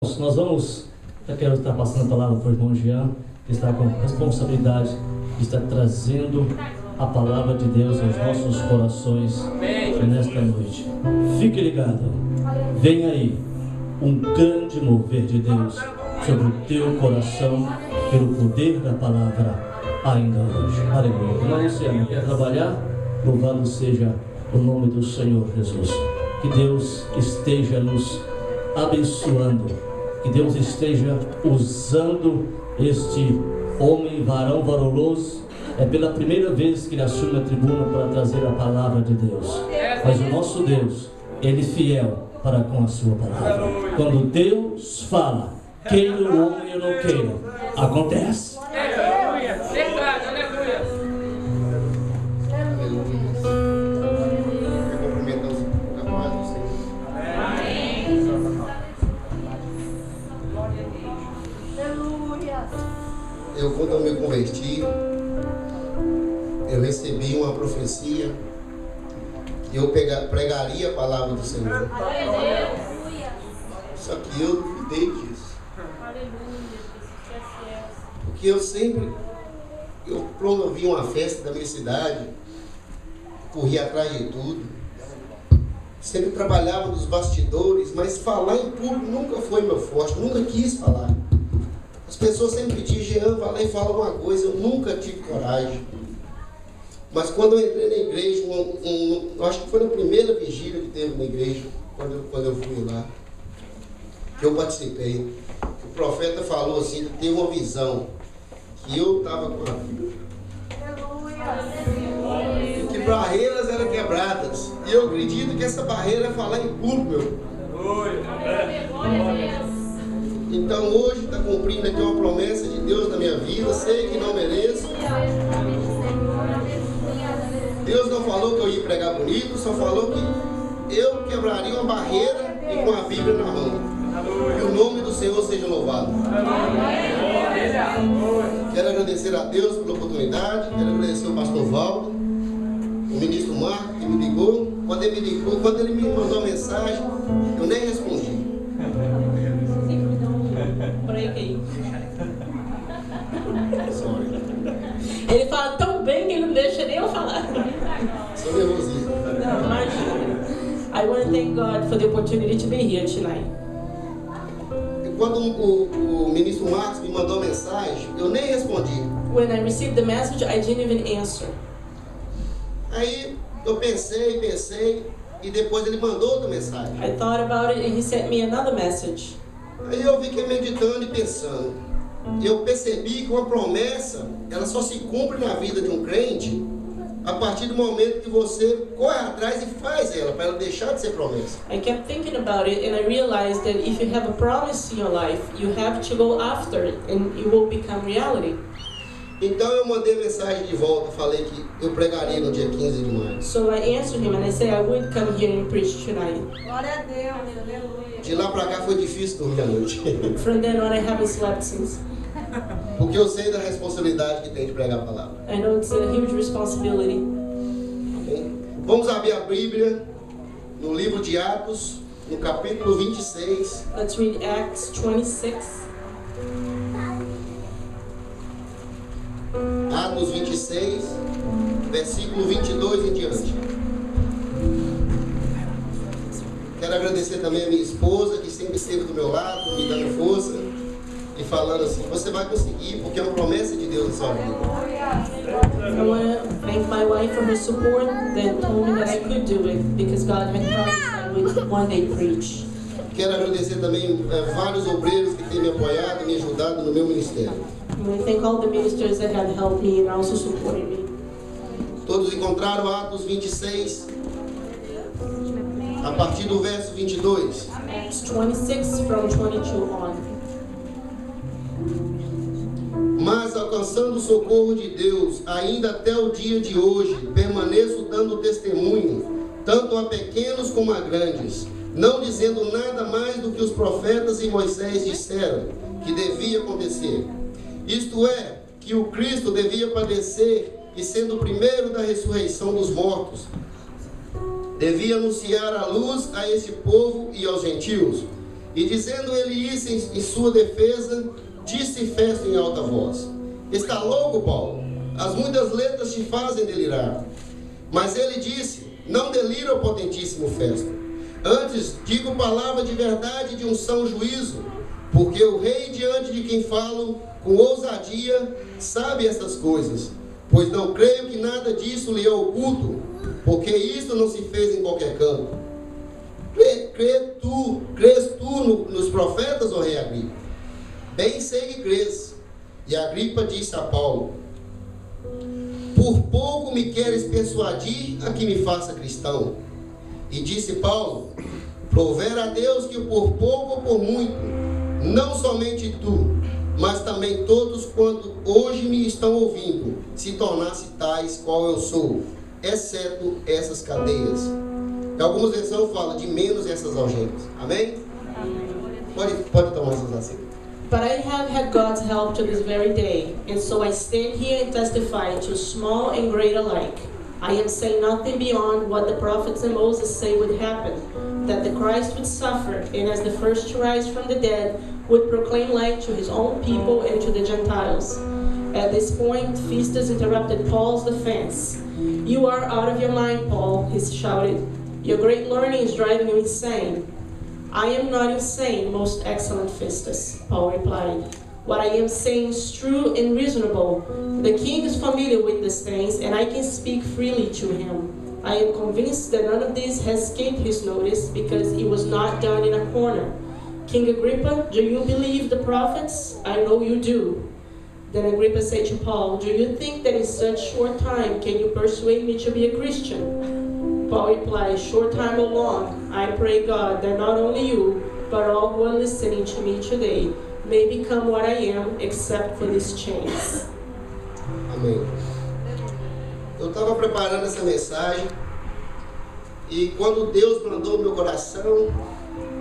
Nós vamos, eu quero estar passando a palavra para o irmão Jean, que está com responsabilidade de estar trazendo a palavra de Deus aos nossos corações nesta noite. Fique ligado, vem aí um grande mover de Deus sobre o teu coração pelo poder da palavra ainda hoje. Aleluia. Irmão Luciano, quer trabalhar? Louvado seja o nome do Senhor Jesus. Que Deus esteja nos abençoando, que Deus esteja usando este homem, varão valoroso. É pela primeira vez que ele assume a tribuna para trazer a palavra de Deus. Mas o nosso Deus, Ele é fiel para com a sua palavra. Quando Deus fala, queira o homem ou não queira, acontece. Aleluia, verdade, aleluia. Eu, quando eu me converti, eu recebi uma profecia que eu pregaria a palavra do Senhor. Só que eu duvidei disso. Porque eu promovi uma festa da minha cidade, corri atrás de tudo, sempre trabalhava nos bastidores, mas falar em público nunca foi meu forte, nunca quis falar. As pessoas sempre pediam, Jean, vai lá e fala alguma coisa. Eu nunca tive coragem. Mas quando eu entrei na igreja, eu acho que foi na primeira vigília que teve na igreja, quando eu fui lá, que eu participei, o profeta falou assim, que teve uma visão, que eu estava com a Bíblia, e que barreiras eram quebradas. E eu acredito que essa barreira é falar em público, meu. Então hoje está cumprindo aqui uma promessa de Deus na minha vida. Sei que não mereço. Deus não falou que eu ia pregar bonito, só falou que eu quebraria uma barreira e com a Bíblia na mão. Que o nome do Senhor seja louvado. Quero agradecer a Deus pela oportunidade. Quero agradecer ao pastor Valdo, o ministro Marco, que me ligou. Quando ele me mandou a mensagem, eu nem respondi. Ele fala tão bem que ele não deixa nem eu falar. Sou nervosinho. Não, imagina. I want to thank God for the opportunity to be here tonight. E quando o ministro Marcos me mandou a mensagem, eu nem respondi. When I received the message, I didn't even answer. Aí eu pensei, e depois ele mandou outra mensagem. I thought about it and he sent me another message. Aí eu fiquei meditando e pensando. Eu percebi que uma promessa, ela só se cumpre na vida de um crente a partir do momento que você corre atrás e faz ela, para ela deixar de ser promessa. I kept thinking about it and I realized that if you have a promise in your life, you have to go after it and it will become reality. Então eu mandei mensagem de volta, falei que eu pregaria no dia 15 de maio. So I answered him and I said I would come here and preach tonight. Glória a Deus, aleluia. De lá para cá foi difícil dormir à noite. From then on I haven't slept since. Porque eu sei da responsabilidade que tem de pregar a palavra. I know it's a huge responsibility. Okay? Vamos abrir a Bíblia no livro de Atos, no capítulo 26. Let's read Acts 26. Atos 26, versículo 22 em diante. Quero agradecer também a minha esposa, que sempre esteve do meu lado, me dando força e falando assim, você vai conseguir, porque é uma promessa de Deus na sua vida. I want to thank my wife for her support that told me that I could do it because God had promised I would one day preach. Quero agradecer também vários obreiros que têm me apoiado e me ajudado no meu ministério. I want to thank all the ministers that have helped me and also supported me. Todos encontraram Atos 26, a partir do verso 22. Acts 26 from 22 on. Mas alcançando o socorro de Deus, ainda até o dia de hoje, permaneço dando testemunho, tanto a pequenos como a grandes, não dizendo nada mais do que os profetas e Moisés disseram que devia acontecer. Isto é, que o Cristo devia padecer e, sendo o primeiro da ressurreição dos mortos, devia anunciar a luz a esse povo e aos gentios, E dizendo ele isso em sua defesa, disse Festo em alta voz: está louco, Paulo? As muitas letras te fazem delirar. Mas ele disse: não delira, o potentíssimo Festo. Antes digo palavra de verdade e de um são juízo, porque o rei diante de quem falo com ousadia sabe estas coisas. Pois não creio que nada disso lhe é oculto, porque isto não se fez em qualquer canto. Crês tu nos profetas, ó rei Agripa? Bem sei que crês. E Agripa disse a Paulo: por pouco me queres persuadir a que me faça cristão. E disse Paulo: prover a Deus que por pouco ou por muito, não somente tu, mas também todos quanto hoje me estão ouvindo, se tornasse tais qual eu sou, exceto essas cadeias. Em algumas versões fala de menos essas algemas. Amém? Pode tomar seus assentos. But I have had God's help to this very day, and so I stand here and testify to small and great alike. I am saying nothing beyond what the prophets and Moses say would happen, that the Christ would suffer, and as the first to rise from the dead, would proclaim light to his own people and to the Gentiles. At this point, Festus interrupted Paul's defense. You are out of your mind, Paul, he shouted. Your great learning is driving you insane. I am not insane, most excellent Festus, Paul replied. What I am saying is true and reasonable. The king is familiar with these things, and I can speak freely to him. I am convinced that none of this has escaped his notice, because it was not done in a corner. King Agrippa, do you believe the prophets? I know you do. Then Agrippa said to Paul, do you think that in such short time can you persuade me to be a Christian? Paul replied, short time or long, I pray God that not only you, but all who are listening to me today may become what I am, except for these chains. Amém. Eu estava preparando essa mensagem e quando Deus mandou meu coração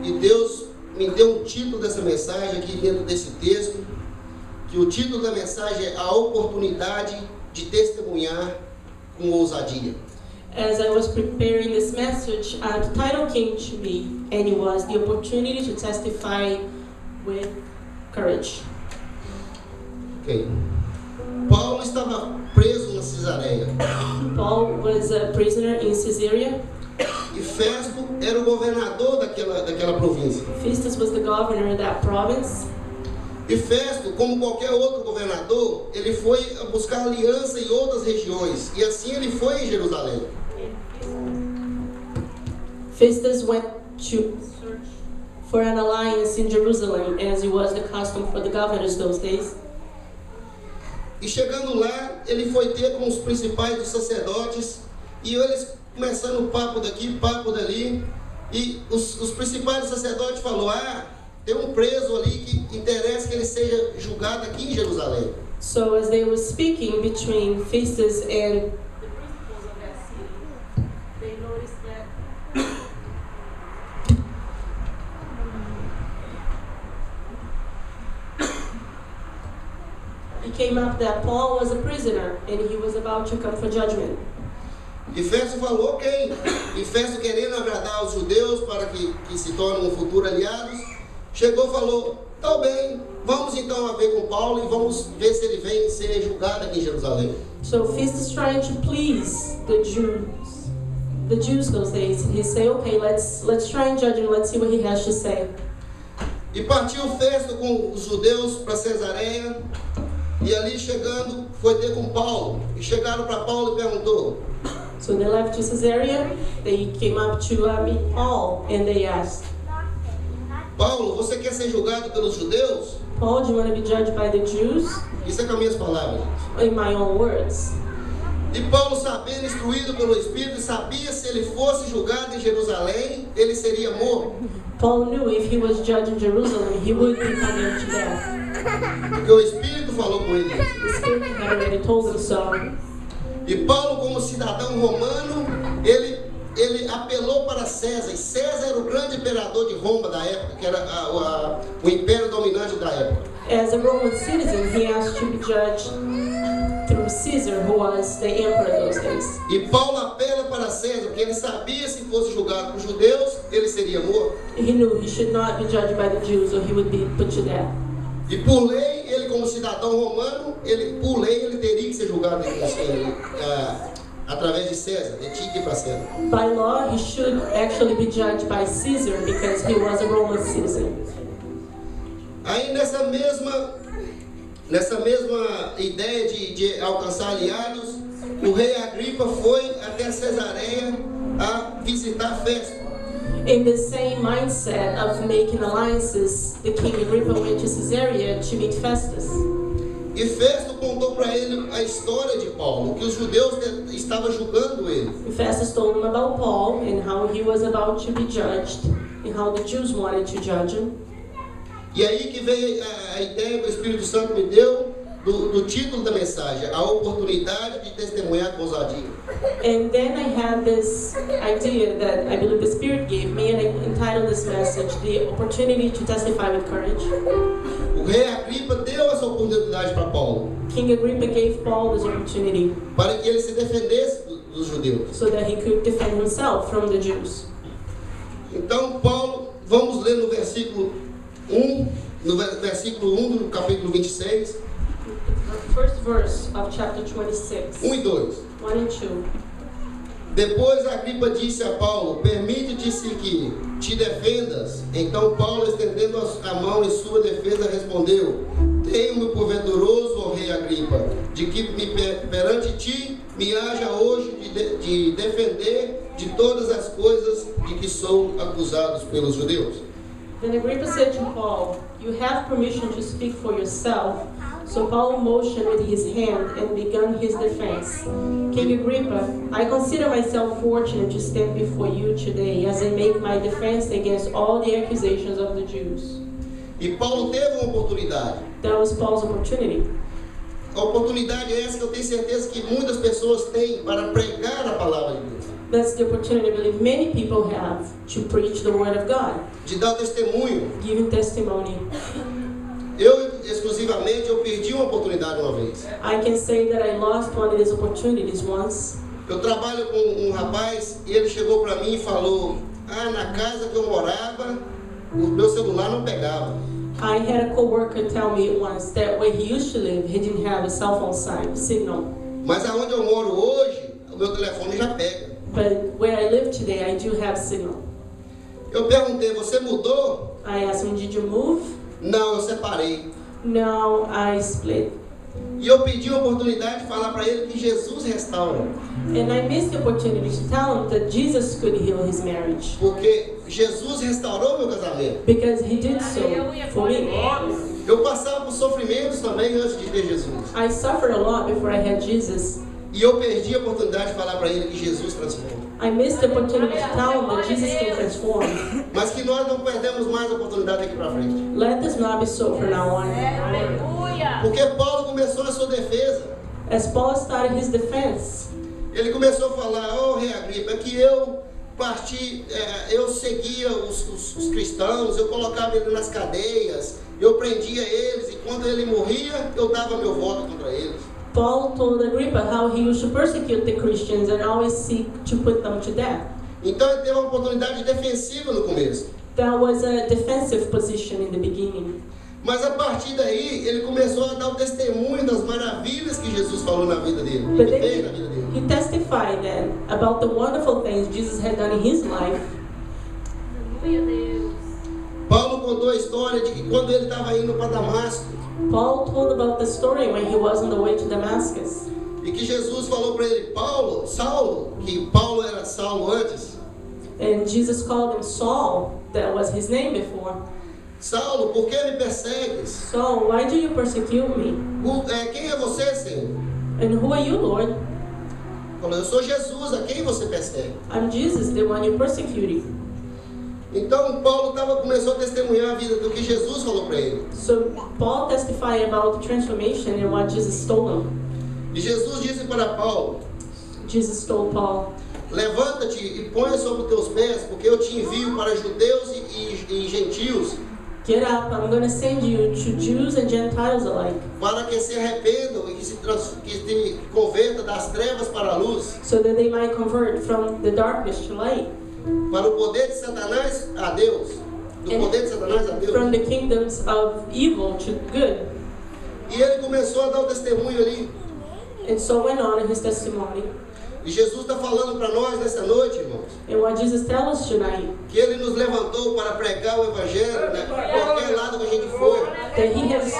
e Deus me deu um título dessa mensagem aqui dentro desse texto, que o título da mensagem é A Oportunidade de Testemunhar com Ousadia. As I was preparing this message, the title came to me, and it was The Opportunity to Testify with Courage. Okay. Paulo estava preso na Cesareia. Paul was a prisoner in Caesarea. E Festo era o governador daquela província. Festus was the governor of that province. E Festo, como qualquer outro governador, ele foi buscar aliança em outras regiões. E assim ele foi em Jerusalém. Festus went to search for an alliance in Jerusalem, as it was the custom for the governors those days. E chegando lá, ele foi ter com os principais dos sacerdotes, e eles começando papo daqui, papo dali, e os principais dos sacerdotes falaram, tem um preso ali que interessa que ele seja julgado aqui em Jerusalém. So as they were speaking between Festus and the principals of that city, they noticed that it came up that Paul was a prisoner and he was about to come for judgment. E Festo falou, ok. E Festo, querendo agradar os judeus para que se tornem um futuro aliados, chegou e falou, tá bem, vamos então a ver com Paulo e vamos ver se ele vem ser julgado aqui em Jerusalém. So Festus trying to please the Jews those days. He said, okay, let's try and judge him. Let's see what he has to say. E partiu Festo com os judeus para Cesareia, e ali chegando, foi ter com Paulo. E chegaram para Paulo e perguntou. So they left to Caesarea. They came up to meet Paul, and they asked, Paulo, você quer ser julgado pelos judeus? Paul, do you want to be judged by the Jews? Isso é com as minhas palavras. In my own words. E Paulo, sabendo, instruído pelo Espírito, sabia se ele fosse julgado em Jerusalém, ele seria morto. Paul knew if he was judged in Jerusalem, he would be condemned to death. Porque o Espírito falou com ele. The Spirit had already told him so. E Paulo, como cidadão romano, ele apelou para César. E César era o grande imperador de Roma da época, que era o império dominante da época. As a Roman citizen, he asked to be judged through Caesar, who was the emperor those days. E Paulo apela para César, porque ele sabia se fosse julgado por judeus, ele seria morto. He knew he should not be judged by the Jews or he would be put to death. E por lei, ele como cidadão romano, por lei ele teria que ser julgado através de César. Ele tinha que ir para César. By law, he should actually be judged by Caesar because he was a Roman citizen. Aí nessa mesma ideia de alcançar aliados, o rei Agripa foi até Cesareia a visitar Festo. In the same mindset of making alliances, the king Agrippa went to Caesarea to meet Festus. E Festo contou para ele a história de Paulo, que os judeus estavam julgando ele. Festus told him about Paul and how he was about to be judged and how the Jews wanted to judge him. E aí que veio a ideia que o Espírito Santo me deu do título da mensagem, a oportunidade de testemunhar com ousadia. And then I had this idea that I believe the Spirit gave me, and I entitled this message, The Opportunity to Testify with Courage. O rei Agripa deu essa oportunidade para Paulo, King Agrippa gave Paul this opportunity para que ele se defendesse dos judeus. so that he could defend himself from the Jews. Então Paulo, vamos ler no versículo 1 do capítulo 26, First verse of chapter 26, 1 e 2. 1 and 2. Depois Agripa disse a Paulo: permite-te que te defendas. Então Paulo, estendendo a mão em sua defesa, respondeu: tenho-me por venturoso, ó rei Agripa, de que perante ti me haja hoje de defender de todas as coisas de que sou acusado pelos judeus. Then Agrippa said to Paul, you have permission to speak for yourself. So Paul motioned with his hand and began his defense. King Agrippa, I consider myself fortunate to stand before you today as I make my defense against all the accusations of the Jews. E Paulo teve uma oportunidade. That was Paul's opportunity. A oportunidade é essa que eu tenho certeza que muitas pessoas têm para pregar a palavra de Deus. That's the opportunity I believe many people have to preach the word of God, De dar testemunho. giving testimony. Eu, exclusivamente, eu perdi uma oportunidade uma vez. I can say that I lost one of these opportunities once. Eu trabalho com um rapaz e ele chegou para mim e falou: na casa que eu morava, o meu celular não pegava. I had a co-worker tell me once that where he used to live, he didn't have a cell phone signal. Mas aonde eu moro hoje, o meu telefone já pega. But where I live today, I do have signal. Eu perguntei: você mudou? I asked him, did you move? Não, eu separei. No, I split. E eu pedi a oportunidade de falar para ele que Jesus restaura. And I missed the opportunity to tell him that Jesus could heal his marriage. Porque Jesus restaurou meu casamento. Because he did so for me. Eu passava por sofrimentos também antes de ter Jesus. I suffered a lot before I had Jesus. E eu perdi a oportunidade de falar para ele que Jesus transforma. I missed the opportunity to tell him that Jesus can transform. Mas que nós não perdemos mais a oportunidade daqui para frente. Let this not be so from now on. Porque Paulo começou a sua defesa. As Paul started his defense, Ele começou a falar: rei Agripa, é que eu eu seguia os cristãos, eu colocava eles nas cadeias, eu prendia eles, e quando ele morria, eu dava meu voto contra eles. Paul told Agrippa how he used to persecute the Christians and always seek to put them to death. Então ele teve uma oportunidade defensiva no começo. That was a defensive position in the beginning. Mas a partir daí, ele começou a dar o testemunho das maravilhas que Jesus falou na vida dele. But Ele then fez na vida dele. he testified then about the wonderful things Jesus had done in his life. Paulo contou a história de que quando ele estava indo para Damasco, Paul told about the story when he was on the way to Damascus. e que Jesus falou para ele: Saulo, que Paulo era Saulo antes. And Jesus called him Saul, that was his name before. Saulo, por que me persegues? Saul, why do you persecute me? Quem é você, Senhor? And who are you, Lord? Falou: eu sou Jesus, a quem você persegue? I'm Jesus, the one you're persecuting. Então Paulo começou a testemunhar a vida do que Jesus falou para ele. So Paul testified about the transformation and what Jesus told him. E Jesus disse para Paulo: Jesus told Paul, levanta-te e põe sobre os teus pés, porque eu te envio para judeus e gentios Get up, I'm going to send you to Jews and Gentiles alike, para que se arrependam e que se converta das trevas para a luz, so that they might convert from the darkness to light, para o poder de Satanás a Deus, do poder de Satanás a from Deus. the kingdoms of evil to good. E ele começou a dar o testemunho ali. And so went on in his testimony. E Jesus está falando para nós nessa noite, irmãos, And what Jesus tells us tonight, que ele nos levantou para pregar o evangelho, né, por qualquer lado que a gente for. that he has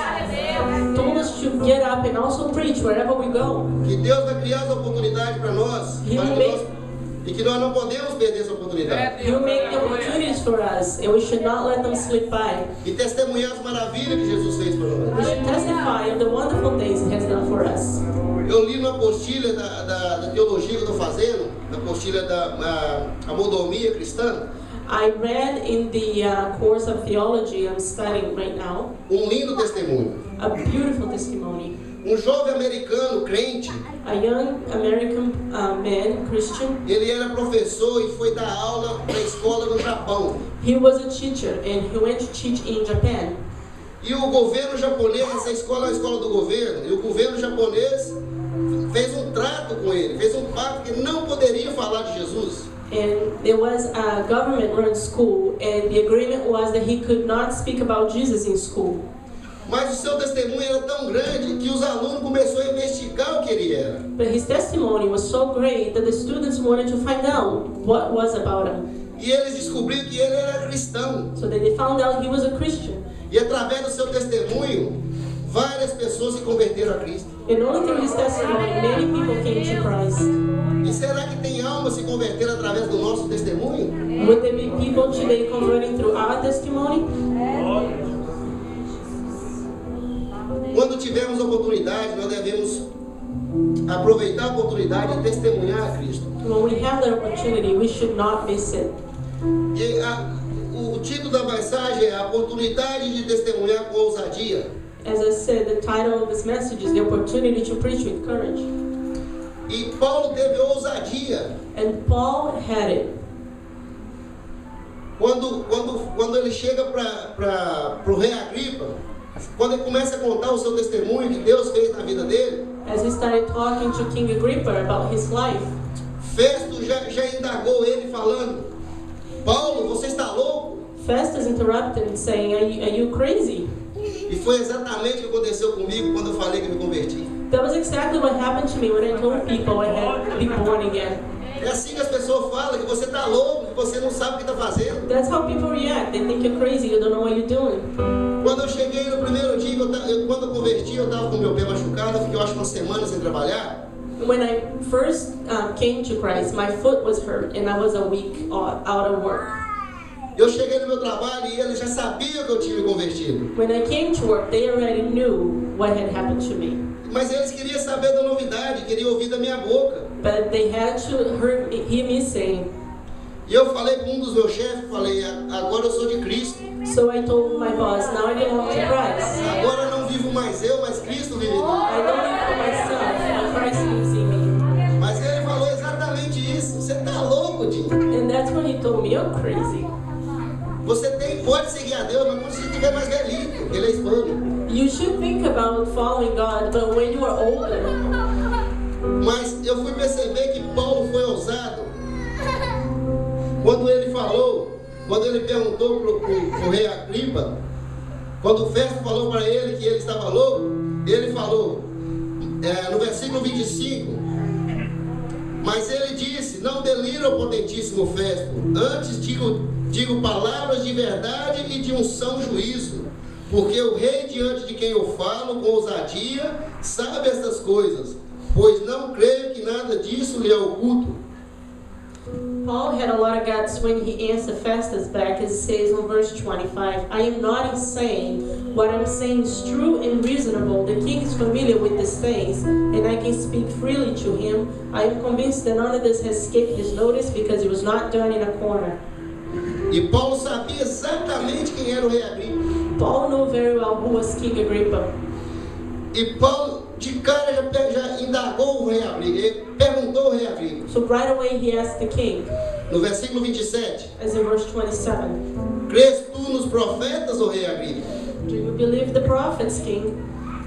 told us to get up and also preach wherever we go. Que Deus vai criar essa oportunidade para nós, e que nós não podemos perder essa oportunidade. He'll make the opportunities for us, and we should not let them slip by. E testemunhar as maravilhas que Jesus fez para We nós. should testify of the wonderful things he has done for us. Eu li uma apostila da teologia que eu estou fazendo, na apostila da mordomia cristã, I read in the course of theology I'm studying right now, lindo testemunho. a beautiful testimony. Jovem americano, crente, A young American man, Christian, ele era professor e foi dar aula na escola no Japão. he was a teacher and he went to teach in Japan. E o governo japonês, essa escola é a escola do governo, e o governo japonês fez trato com ele, fez pacto que ele não poderia falar de Jesus. And there was a government-run school, and the agreement was that he could not speak about Jesus in school. Mas o seu testemunho era tão grande que os alunos começaram a investigar o que ele era. But his testimony was so great that the students wanted to find out what was about him. E eles descobriram que ele era cristão. So that they found out he was a Christian. E através do seu testemunho, várias pessoas se converteram a Cristo. And only through his testimony, many people came to Christ. E será que tem alma se convertendo através do nosso testemunho? Would there be people today converting through our testimony? Quando tivermos oportunidade, nós devemos aproveitar a oportunidade de testemunhar a Cristo. When we have that opportunity, we should not miss it. E o título da mensagem é a oportunidade de testemunhar com ousadia. As I said, the title of this message is The Opportunity to Preach with Courage. E Paulo teve ousadia And Paul had it. Quando ele chega para o rei Agripa, quando ele começa a contar o seu testemunho que Deus fez na vida dele, As he started talking to King Agrippa about his life, Festo já indagou ele falando: Paulo, você está louco? Festus interrupted him saying, are you crazy? E foi exatamente o que aconteceu comigo quando eu falei que me converti. That was exactly what happened to me when I told people I had been born again. É assim que as pessoas falam, que você está louco, que você não sabe o que está fazendo. That's how people react. They think you're crazy, you don't know what you're doing. Quando eu cheguei no primeiro dia, quando eu converti, eu estava com meu pé machucado, fiquei eu acho uma semana sem trabalhar. When I first came to Christ, my foot was hurt and I was a week out of work. Eu cheguei no meu trabalho e eles já sabiam que eu tinha me convertido. When I came to work, they already knew what had happened to me. Mas eles queriam saber da novidade, queriam ouvir da minha boca. But they had to hear me saying. E eu falei com dos meus chefes, falei: agora eu sou de Cristo. So I told my boss, now I belong to Christ. Agora não vivo mais eu, mas Cristo vive em mim. I don't live for myself, but Christ lives in me. Mas ele falou exatamente isso. Você está louco, Dinho? And that's when he told me, you're crazy. Você pode seguir a Deus, mas quando você estiver mais velhinho, ele é hispano. You should think about following God, but when you are older. Mas eu fui perceber que Paulo foi ousado quando ele perguntou para o rei Agripa, quando o Festo falou para ele que ele estava louco, ele falou, no versículo 25, mas ele disse: não delira, o potentíssimo Festo, antes digo palavras de verdade e de são juízo, porque o rei diante de quem eu falo com ousadia sabe essas coisas, pois não creio que nada disso lhe é oculto. Paul had a lot of guts when he answered Festus back, as it says in verse 25. I am not insane. What I'm saying is true and reasonable. The king is familiar with these things, and I can speak freely to him. I am convinced that none of this has escaped his notice because it was not done in a corner. E Paulo sabia exatamente quem era o rei Agripa. Paul knew very well who was King Agrippa. E Paulo, de cara, já indagou o rei Agripa. Ele perguntou ao rei Agripa: So right away he asked the king, No versículo 27. As in verse 27. Crês tu nos profetas, ó rei Agripa? Do you believe the prophets, king?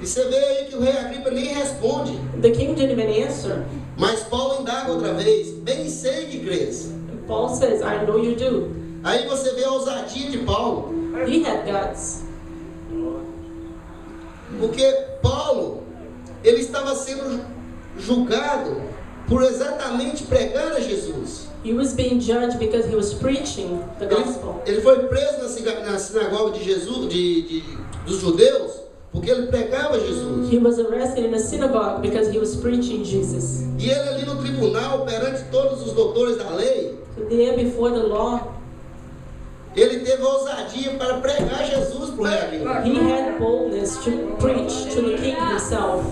E você vê aí que o rei Agripa nem responde. The king didn't even answer. Mas Paulo indaga outra vez. Bem sei que crês. Paul says, I know you do. Aí você vê a ousadia de Paulo. He had guts. Porque Paulo, ele estava sendo julgado por exatamente pregar a Jesus. He was being judged because he was preaching the gospel. Ele foi preso na sinagoga de Jesus, dos judeus, porque ele pregava Jesus. He was arrested in a synagogue because he was preaching Jesus. E ele ali no tribunal, perante todos os doutores da lei, So there before the law, ele teve ousadia para pregar Jesus para o rei Agripa. he had boldness to preach to the king himself.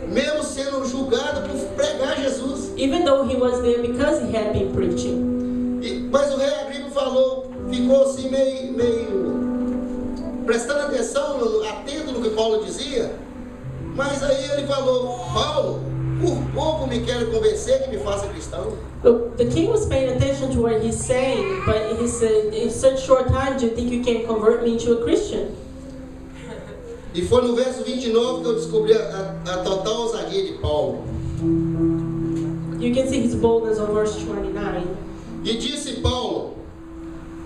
Mesmo sendo julgado por pregar Jesus. Even though he was there because he had been preaching. Mas o rei Agripa ficou assim meio prestando atenção, atento no que Paulo dizia. Mas aí ele falou: Paulo, por pouco me quer convencer que me faça cristão. The king was paying attention to what he's saying, but he said, in such short time, do you think you can convert me into a Christian? E foi no verso 29 que eu descobri a total ousadia de Paulo. You can see his boldness on verse 29. E disse Paulo: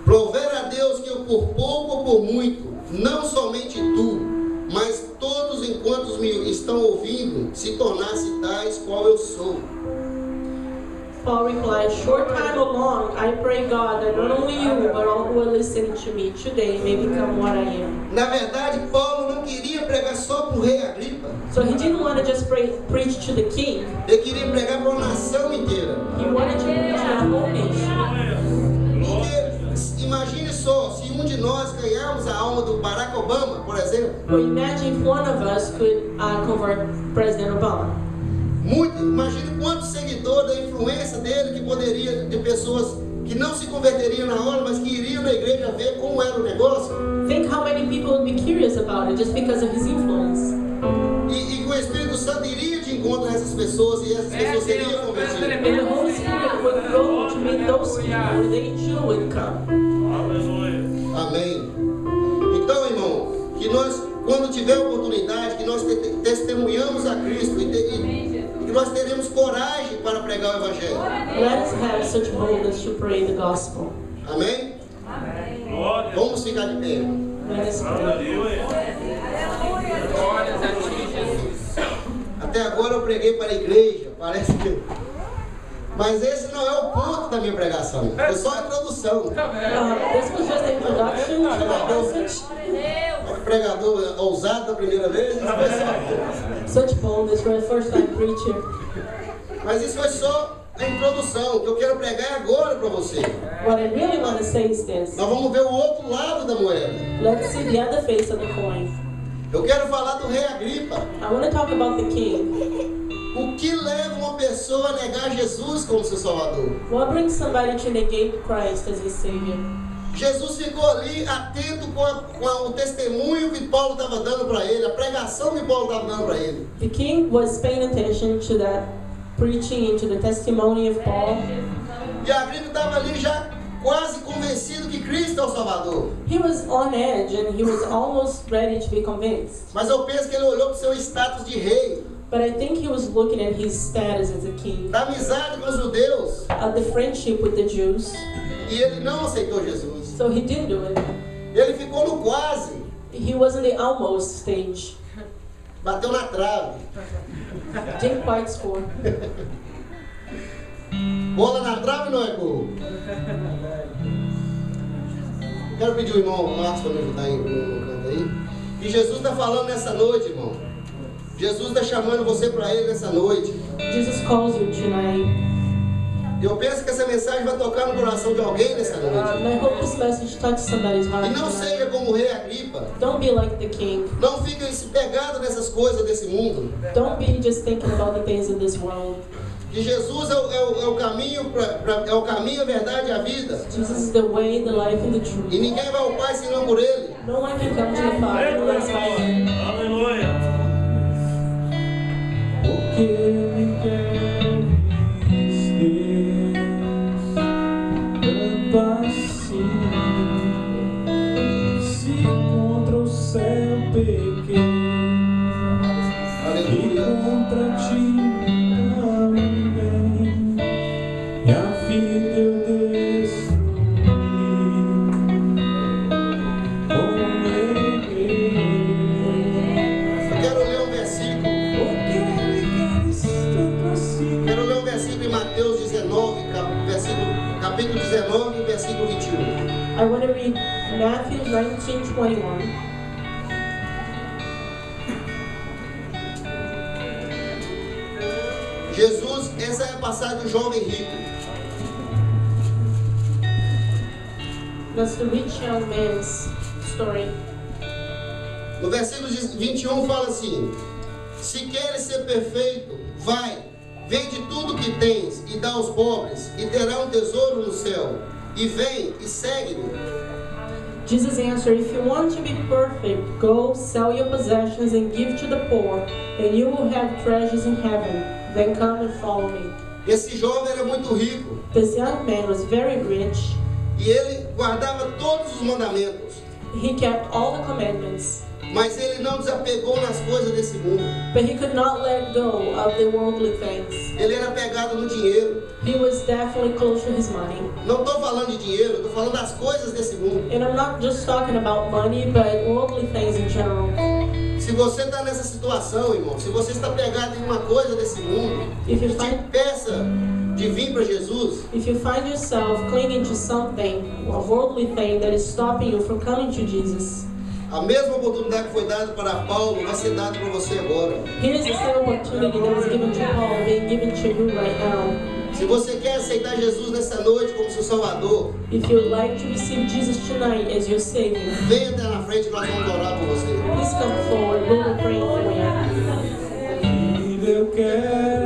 prover a Deus que eu por pouco ou por muito, não somente tu, mas todos enquanto me estão ouvindo, se tornasse tais qual eu sou. Paul replied, short time or long, I pray God that not only you, but all who are listening to me today may become what I am. Na verdade, Paulo não queria pregar só para o rei Agripa. So he didn't want to just preach to the king. Ele queria pregar para a nação inteira. He wanted to preach to the whole nation. Porque imagine só, se um de nós ganharmos a alma do Barack Obama, por exemplo. Well, imagine if one of us could convert President Obama. Imagine quantos seguidores da influência dele que poderia, de pessoas que não se converteriam na hora, mas que iriam na igreja ver como era o negócio. Think how many people would be curious about it just because of his influence. E o Espírito Santo iria de encontro a essas pessoas e essas pessoas seriam convertidas. And the Holy Spirit would go to meet those people, they too would come. Amém. Então, irmão, que nós, quando tiver oportunidade, que nós testemunhamos a Cristo e que nós teremos coragem para pregar o Evangelho. Let us have such boldness to pray the gospel. Amém? Vamos ficar de pé. Let us pray. Até agora eu preguei para a igreja, parece que... Mas esse não é o ponto da minha pregação. Foi só a introdução. This was just the introduction to the message. O pregador ousado da primeira vez. Such boldness for a first time preacher. Mas isso foi só a introdução. O que eu quero pregar agora para você. What I really want to say is this. Nós vamos ver o outro lado da moeda. Let's see the other face of the coin. Eu quero falar do rei Agripa. I want to talk about the king. O que leva uma pessoa a negar Jesus como seu Salvador? What brings somebody to negate Christ as his Savior? Jesus ficou ali atento com o testemunho que Paulo estava dando para ele, a pregação que Paulo estava dando para ele. The king was paying attention to that preaching into the testimony of Paul. E Agripa estava ali já quase convencido que Cristo é o Salvador. He was on edge and he was almost ready to be convinced. Mas eu penso que ele olhou para o seu status de rei, But I think he was looking at his status as a king, da amizade com os judeus, at the friendship with the Jews. e ele não aceitou Jesus. So he didn't do it. Ele ficou no quase, He was in the almost stage. bateu na trave. Didn't quite score. Bola na trave não é gol. Quero pedir o irmão Marcos para me ajudar aí no canto aí. E Jesus está falando nessa noite, irmão. Jesus está chamando você para Ele nessa noite. Jesus calls you tonight. Eu penso que essa mensagem vai tocar no coração de alguém nessa noite. And I hope this message touches somebody's heart E não tonight. seja como o rei Agripa. Don't be like the king. Não fique pegado nessas coisas desse mundo. Don't be just thinking about the things of this world. Que Jesus é o caminho, é o caminho, a verdade e a vida. Jesus is the way, the life, and the truth. E ninguém vai ao Pai senão por Ele. No one can come to the Father unless by Him. Aleluia. O que me queres, Deus? pequei e contra ti também, e a vida eu destruí com errei. Quero ler um versículo. Porque ele queres tanto assim. Quero ler um versículo em Mateus 19, capítulo 19, versículo 21. I want to read Matthew 19:21. Jesus, essa é a passagem do jovem rico. That's the rich young man's story. No versículo 21 fala assim: se queres ser perfeito, vai, vende tudo que tens e dá aos pobres, e terá um tesouro no céu. E vem e segue-me. Jesus answered, if you want to be perfect, go sell your possessions and give to the poor, and you will have treasures in heaven. Then come and follow me. Esse jovem era muito rico This young man was very rich. e ele guardava todos os mandamentos, He kept all the commandments, mas ele não desapegou nas coisas desse mundo. but he could not let go of the worldly things. Ele era pegado no dinheiro. He was definitely close to his money. Não estou falando de dinheiro, estou falando das coisas desse mundo. And I'm not just talking about money, but worldly things in general. Se você está nessa situação, irmão, se você está pegado em uma coisa desse mundo, If you que te find impeça de vir para Jesus, If you find yourself clinging to something, a worldly thing that is stopping you from coming to Jesus, a mesma oportunidade que foi dada para Paulo vai ser dada para você agora. here's the same opportunity that was given to Paul being given to you right now. Se você quer aceitar Jesus nessa noite como seu Salvador, If you would like to receive Jesus tonight as your Savior, venha até na frente, nós vamos orar por você. please come forward. We will pray for you. Vida eu quero